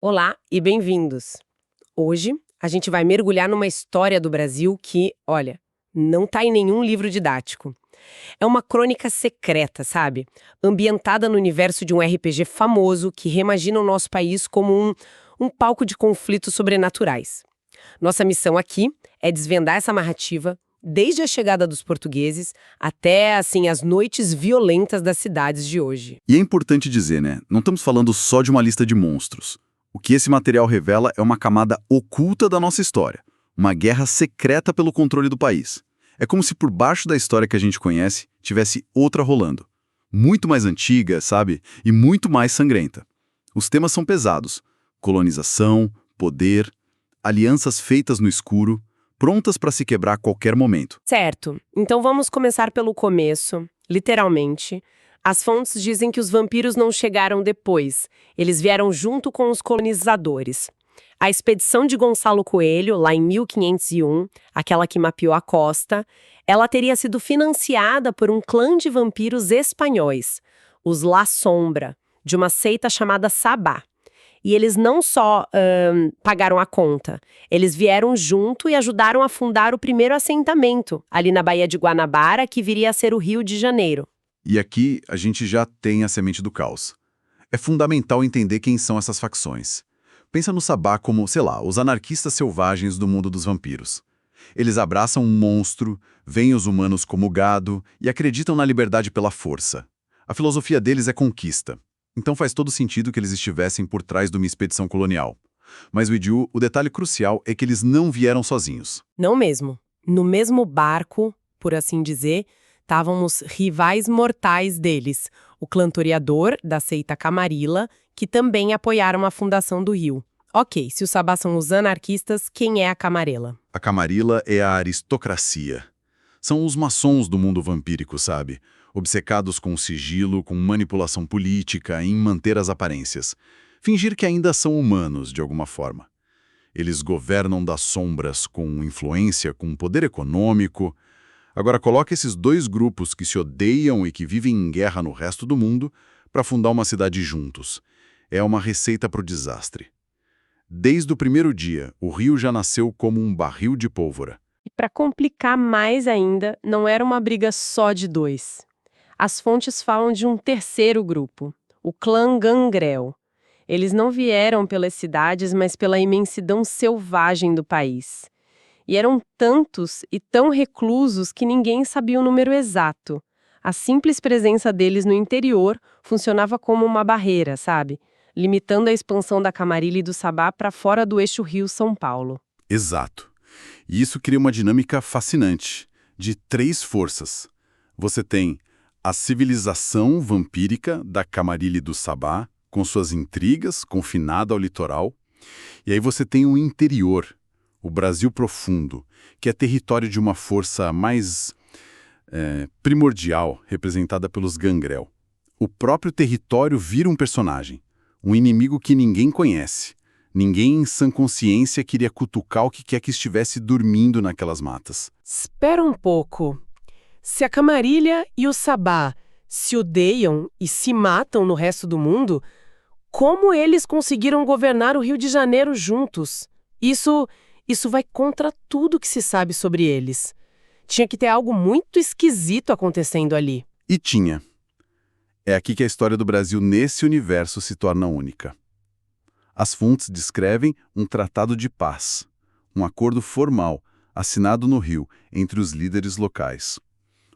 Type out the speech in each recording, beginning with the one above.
Olá e bem-vindos! Hoje a gente vai mergulhar numa história do Brasil que, olha, não tá em nenhum livro didático. É uma crônica secreta, sabe? Ambientada no universo de um RPG famoso que reimagina o nosso país como um palco de conflitos sobrenaturais. Nossa missão aqui é desvendar essa narrativa desde a chegada dos portugueses até, assim, as noites violentas das cidades de hoje. E é importante dizer, né? Não estamos falando só de uma lista de monstros. O que esse material revela é uma camada oculta da nossa história, uma guerra secreta pelo controle do país. É como se por baixo da história que a gente conhece tivesse outra rolando. Muito mais antiga, sabe? E muito mais sangrenta. Os temas são pesados: colonização, poder, alianças feitas no escuro, prontas para se quebrar a qualquer momento. Certo, então vamos começar pelo começo, literalmente. As fontes dizem que os vampiros não chegaram depois, eles vieram junto com os colonizadores. A expedição de Gonçalo Coelho, lá em 1501, aquela que mapeou a costa, ela teria sido financiada por um clã de vampiros espanhóis, os La Sombra, de uma seita chamada Sabá. E eles não só pagaram a conta, eles vieram junto e ajudaram a fundar o primeiro assentamento, ali na Baía de Guanabara, que viria a ser o Rio de Janeiro. E aqui a gente já tem a semente do caos. É fundamental entender quem são essas facções. Pensa no Sabá como, sei lá, os anarquistas selvagens do mundo dos vampiros. Eles abraçam um monstro, veem os humanos como gado e acreditam na liberdade pela força. A filosofia deles é conquista. Então faz todo sentido que eles estivessem por trás de uma expedição colonial. Mas, Widiu, o detalhe crucial é que eles não vieram sozinhos. Não mesmo. No mesmo barco, por assim dizer, estavam os rivais mortais deles, o clã Toreador, da seita Camarilla, que também apoiaram a fundação do Rio. Ok, se os Sabá são os anarquistas, quem é a Camarela? A Camarilla é a aristocracia. São os maçons do mundo vampírico, sabe? Obcecados com sigilo, com manipulação política, em manter as aparências. Fingir que ainda são humanos, de alguma forma. Eles governam das sombras, com influência, com poder econômico. Agora coloca esses dois grupos que se odeiam e que vivem em guerra no resto do mundo para fundar uma cidade juntos. É uma receita para o desastre. Desde o primeiro dia, o Rio já nasceu como um barril de pólvora. E para complicar mais ainda, não era uma briga só de dois. As fontes falam de um terceiro grupo, o clã Gangrel. Eles não vieram pelas cidades, mas pela imensidão selvagem do país. E eram tantos e tão reclusos que ninguém sabia o número exato. A simples presença deles no interior funcionava como uma barreira, sabe? Limitando a expansão da Camarilla e do Sabá para fora do eixo Rio-São Paulo. Exato. E isso cria uma dinâmica fascinante, de três forças. Você tem a civilização vampírica da Camarilla e do Sabá, com suas intrigas, confinada ao litoral. E aí você tem o interior, o Brasil profundo, que é território de uma força mais primordial, representada pelos Gangrel. O próprio território vira um personagem, um inimigo que ninguém conhece. Ninguém em sã consciência queria cutucar o que quer que estivesse dormindo naquelas matas. Espera um pouco. Se a Camarilla e o Sabá se odeiam e se matam no resto do mundo, como eles conseguiram governar o Rio de Janeiro juntos? Isso vai contra tudo que se sabe sobre eles. Tinha que ter algo muito esquisito acontecendo ali. E tinha. É aqui que a história do Brasil nesse universo se torna única. As fontes descrevem um tratado de paz, um acordo formal, assinado no Rio, entre os líderes locais.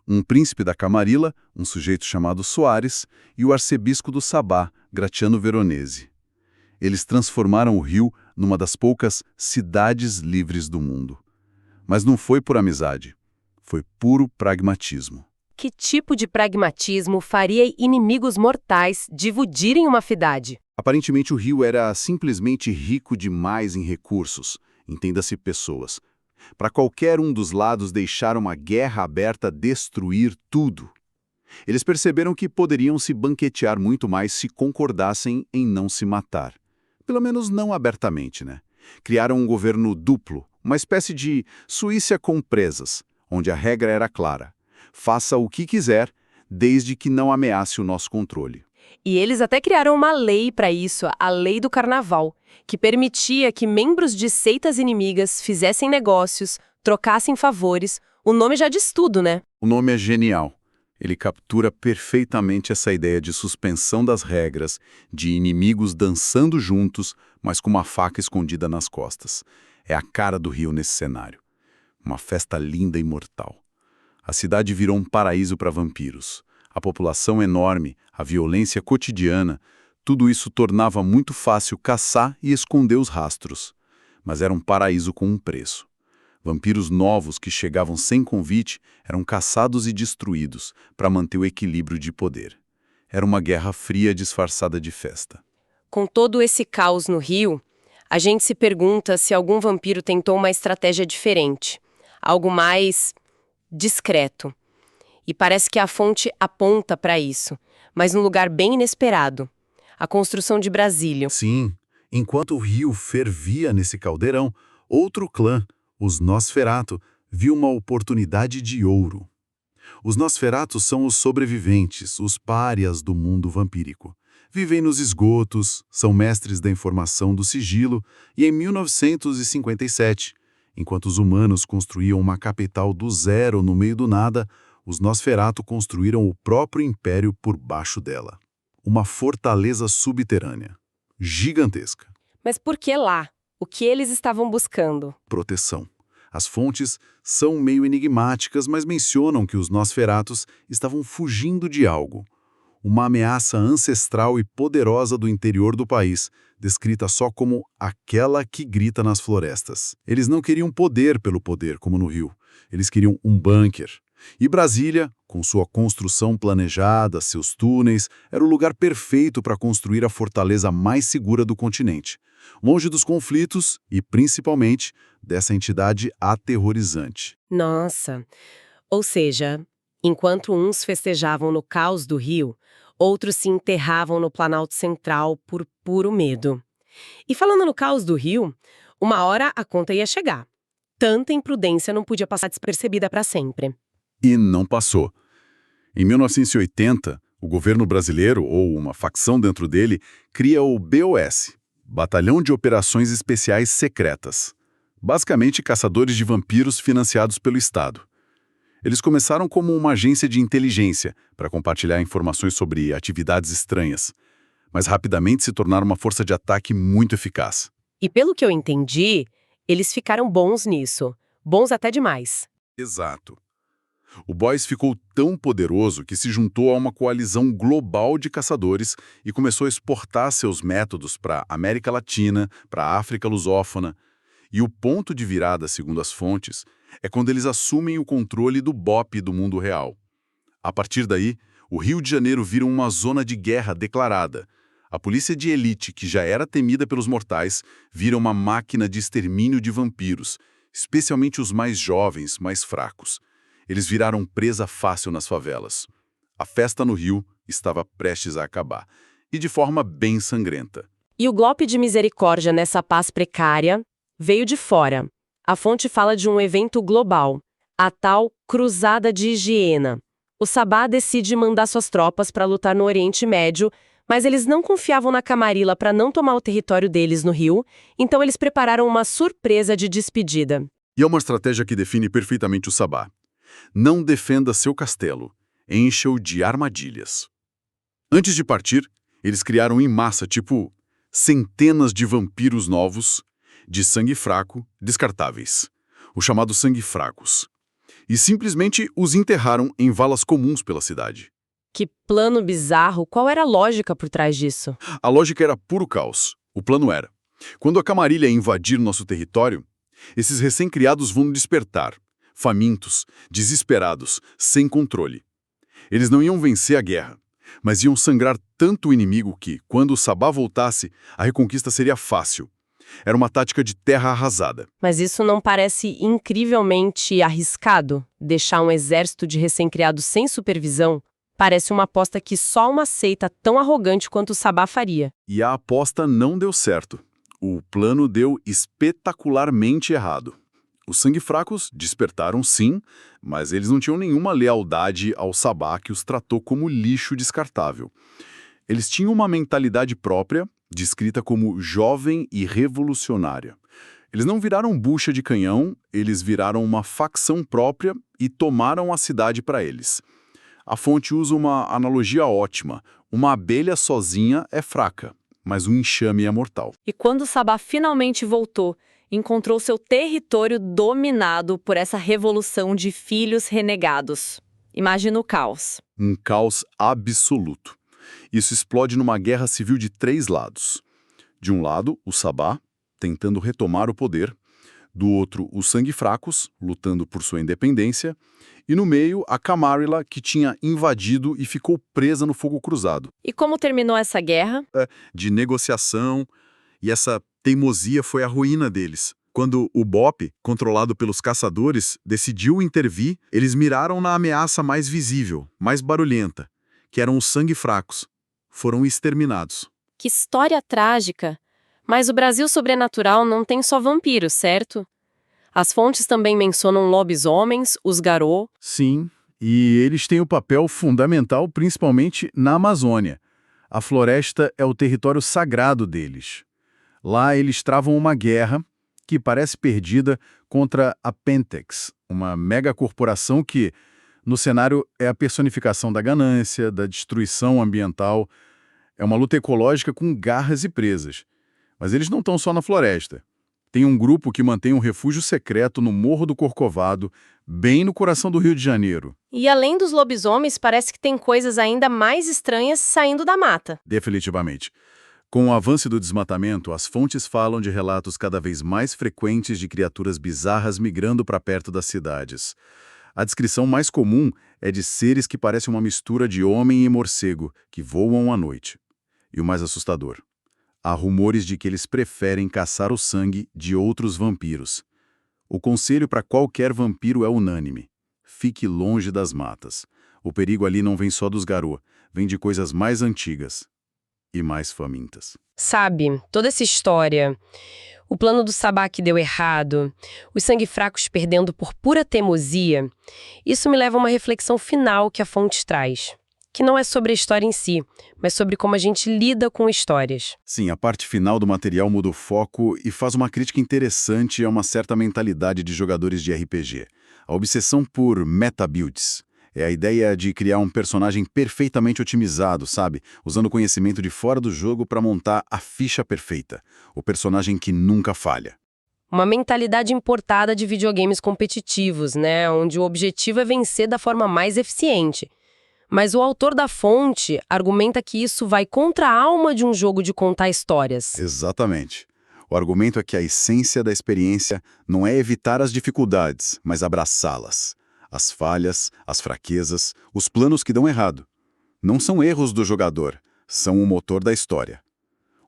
Um príncipe da Camarilla, um sujeito chamado Soares, e o arcebispo do Sabá, Gratiano Veronese. Eles transformaram o Rio numa das poucas cidades livres do mundo. Mas não foi por amizade, foi puro pragmatismo. Que tipo de pragmatismo faria inimigos mortais dividirem uma cidade? Aparentemente o Rio era simplesmente rico demais em recursos, entenda-se pessoas. Para qualquer um dos lados deixar uma guerra aberta destruir tudo. Eles perceberam que poderiam se banquetear muito mais se concordassem em não se matar. Pelo menos não abertamente, né? Criaram um governo duplo, uma espécie de Suíça com presas, onde a regra era clara. Faça o que quiser, desde que não ameace o nosso controle. E eles até criaram uma lei para isso, a Lei do Carnaval, que permitia que membros de seitas inimigas fizessem negócios, trocassem favores. O nome já diz tudo, né? O nome é genial. Ele captura perfeitamente essa ideia de suspensão das regras, de inimigos dançando juntos, mas com uma faca escondida nas costas. É a cara do Rio nesse cenário. Uma festa linda e mortal. A cidade virou um paraíso para vampiros. A população enorme, a violência cotidiana, tudo isso tornava muito fácil caçar e esconder os rastros. Mas era um paraíso com um preço. Vampiros novos que chegavam sem convite eram caçados e destruídos para manter o equilíbrio de poder. Era uma guerra fria disfarçada de festa. Com todo esse caos no Rio, a gente se pergunta se algum vampiro tentou uma estratégia diferente, algo mais discreto. E parece que a fonte aponta para isso, mas num lugar bem inesperado. A construção de Brasília. Sim, enquanto o Rio fervia nesse caldeirão, outro clã, os Nosferatu, viu uma oportunidade de ouro. Os Nosferatu são os sobreviventes, os párias do mundo vampírico. Vivem nos esgotos, são mestres da informação do sigilo e em 1957, enquanto os humanos construíam uma capital do zero no meio do nada, os Nosferatu construíram o próprio império por baixo dela. Uma fortaleza subterrânea, gigantesca. Mas por que lá? O que eles estavam buscando? Proteção. As fontes são meio enigmáticas, mas mencionam que os Nosferatus estavam fugindo de algo. Uma ameaça ancestral e poderosa do interior do país, descrita só como aquela que grita nas florestas. Eles não queriam poder pelo poder, como no Rio. Eles queriam um bunker. E Brasília, com sua construção planejada, seus túneis, era o lugar perfeito para construir a fortaleza mais segura do continente, longe dos conflitos e, principalmente, dessa entidade aterrorizante. Nossa! Ou seja, enquanto uns festejavam no caos do Rio, outros se enterravam no Planalto Central por puro medo. E falando no caos do Rio, uma hora a conta ia chegar. Tanta imprudência não podia passar despercebida para sempre. E não passou. Em 1980, o governo brasileiro, ou uma facção dentro dele, cria o BOS, Batalhão de Operações Especiais Secretas. Basicamente, caçadores de vampiros financiados pelo Estado. Eles começaram como uma agência de inteligência para compartilhar informações sobre atividades estranhas, mas rapidamente se tornaram uma força de ataque muito eficaz. E pelo que eu entendi, eles ficaram bons nisso. Bons até demais. Exato. O BOS ficou tão poderoso que se juntou a uma coalizão global de caçadores e começou a exportar seus métodos para a América Latina, para a África lusófona. E o ponto de virada, segundo as fontes, é quando eles assumem o controle do BOP do mundo real. A partir daí, o Rio de Janeiro vira uma zona de guerra declarada. A polícia de elite, que já era temida pelos mortais, vira uma máquina de extermínio de vampiros, especialmente os mais jovens, mais fracos. Eles viraram presa fácil nas favelas. A festa no Rio estava prestes a acabar, e de forma bem sangrenta. E o golpe de misericórdia nessa paz precária veio de fora. A fonte fala de um evento global, a tal Cruzada de Higiena. O Sabá decide mandar suas tropas para lutar no Oriente Médio, mas eles não confiavam na Camarilla para não tomar o território deles no Rio, então eles prepararam uma surpresa de despedida. E é uma estratégia que define perfeitamente o Sabá. Não defenda seu castelo, encha-o de armadilhas. Antes de partir, eles criaram em massa, centenas de vampiros novos, de sangue fraco, descartáveis, os chamados sangue fracos, e simplesmente os enterraram em valas comuns pela cidade. Que plano bizarro! Qual era a lógica por trás disso? A lógica era puro caos. O plano era: quando a Camarilla invadir nosso território, esses recém-criados vão despertar, famintos, desesperados, sem controle. Eles não iam vencer a guerra, mas iam sangrar tanto o inimigo que, quando o Sabá voltasse, a reconquista seria fácil. Era uma tática de terra arrasada. Mas isso não parece incrivelmente arriscado? Deixar um exército de recém-criados sem supervisão? Parece uma aposta que só uma seita tão arrogante quanto o Sabá faria. E a aposta não deu certo. O plano deu espetacularmente errado. Os sangue fracos despertaram sim, mas eles não tinham nenhuma lealdade ao Sabá, que os tratou como lixo descartável. Eles tinham uma mentalidade própria, descrita como jovem e revolucionária. Eles não viraram bucha de canhão, eles viraram uma facção própria e tomaram a cidade para eles. A fonte usa uma analogia ótima. Uma abelha sozinha é fraca, mas um enxame é mortal. E quando Sabá finalmente voltou, encontrou seu território dominado por essa revolução de filhos renegados. Imagina o caos. Um caos absoluto. Isso explode numa guerra civil de 3 lados. De um lado, o Sabá, tentando retomar o poder. Do outro, os sangue fracos, lutando por sua independência. E no meio, a Camarilla, que tinha invadido e ficou presa no fogo cruzado. E como terminou essa guerra? De negociação, e essa teimosia foi a ruína deles. Quando o BOP, controlado pelos caçadores, decidiu intervir, eles miraram na ameaça mais visível, mais barulhenta, que eram os sangue fracos. Foram exterminados. Que história trágica! Mas o Brasil sobrenatural não tem só vampiros, certo? As fontes também mencionam lobisomens, os garô. Sim, e eles têm um papel fundamental principalmente na Amazônia. A floresta é o território sagrado deles. Lá eles travam uma guerra que parece perdida contra a Pentex, uma megacorporação que, no cenário, é a personificação da ganância, da destruição ambiental. É uma luta ecológica com garras e presas. Mas eles não estão só na floresta. Tem um grupo que mantém um refúgio secreto no Morro do Corcovado, bem no coração do Rio de Janeiro. E além dos lobisomens, parece que tem coisas ainda mais estranhas saindo da mata. Definitivamente. Com o avanço do desmatamento, as fontes falam de relatos cada vez mais frequentes de criaturas bizarras migrando para perto das cidades. A descrição mais comum é de seres que parecem uma mistura de homem e morcego, que voam à noite. E o mais assustador: há rumores de que eles preferem caçar o sangue de outros vampiros. O conselho para qualquer vampiro é unânime: fique longe das matas. O perigo ali não vem só dos garô, vem de coisas mais antigas e mais famintas. Sabe, toda essa história, o plano do Sabá que deu errado, os sangue fracos perdendo por pura teimosia, isso me leva a uma reflexão final que a fonte traz, que não é sobre a história em si, mas sobre como a gente lida com histórias. Sim, a parte final do material muda o foco e faz uma crítica interessante a uma certa mentalidade de jogadores de RPG. A obsessão por meta-builds. É a ideia de criar um personagem perfeitamente otimizado, sabe? Usando o conhecimento de fora do jogo para montar a ficha perfeita. O personagem que nunca falha. Uma mentalidade importada de videogames competitivos, né? Onde o objetivo é vencer da forma mais eficiente. Mas o autor da fonte argumenta que isso vai contra a alma de um jogo de contar histórias. Exatamente. O argumento é que a essência da experiência não é evitar as dificuldades, mas abraçá-las. As falhas, as fraquezas, os planos que dão errado. Não são erros do jogador, são o motor da história.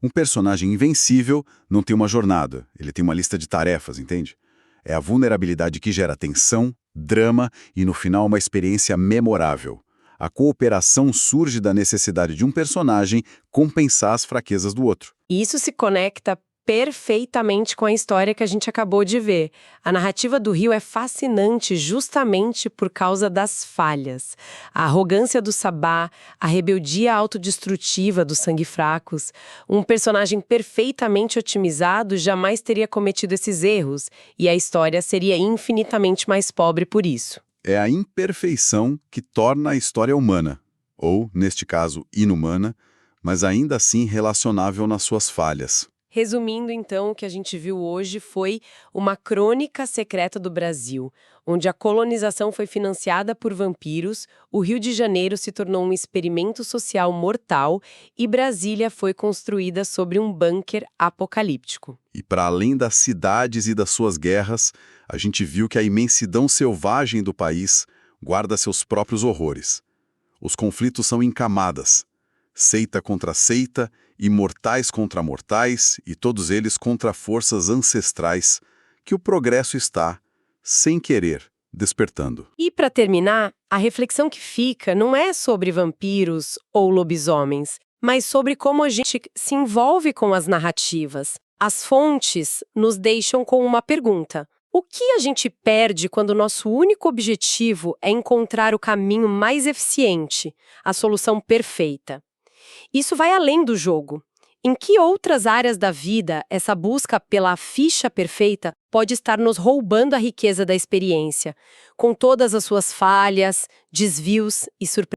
Um personagem invencível não tem uma jornada, ele tem uma lista de tarefas, entende? É a vulnerabilidade que gera tensão, drama e, no final, uma experiência memorável. A cooperação surge da necessidade de um personagem compensar as fraquezas do outro. E isso se conecta perfeitamente com a história que a gente acabou de ver. A narrativa do Rio é fascinante justamente por causa das falhas. A arrogância do Sabá, a rebeldia autodestrutiva dos sangue fracos. Um personagem perfeitamente otimizado jamais teria cometido esses erros, e a história seria infinitamente mais pobre por isso. É a imperfeição que torna a história humana, ou, neste caso, inumana, mas ainda assim relacionável nas suas falhas. Resumindo, então, o que a gente viu hoje foi uma crônica secreta do Brasil, onde a colonização foi financiada por vampiros, o Rio de Janeiro se tornou um experimento social mortal e Brasília foi construída sobre um bunker apocalíptico. E para além das cidades e das suas guerras, a gente viu que a imensidão selvagem do país guarda seus próprios horrores. Os conflitos são em camadas, seita contra seita, imortais contra mortais e todos eles contra forças ancestrais que o progresso está, sem querer, despertando. E para terminar, a reflexão que fica não é sobre vampiros ou lobisomens, mas sobre como a gente se envolve com as narrativas. As fontes nos deixam com uma pergunta: o que a gente perde quando o nosso único objetivo é encontrar o caminho mais eficiente, a solução perfeita? Isso vai além do jogo. Em que outras áreas da vida essa busca pela ficha perfeita pode estar nos roubando a riqueza da experiência, com todas as suas falhas, desvios e surpresas?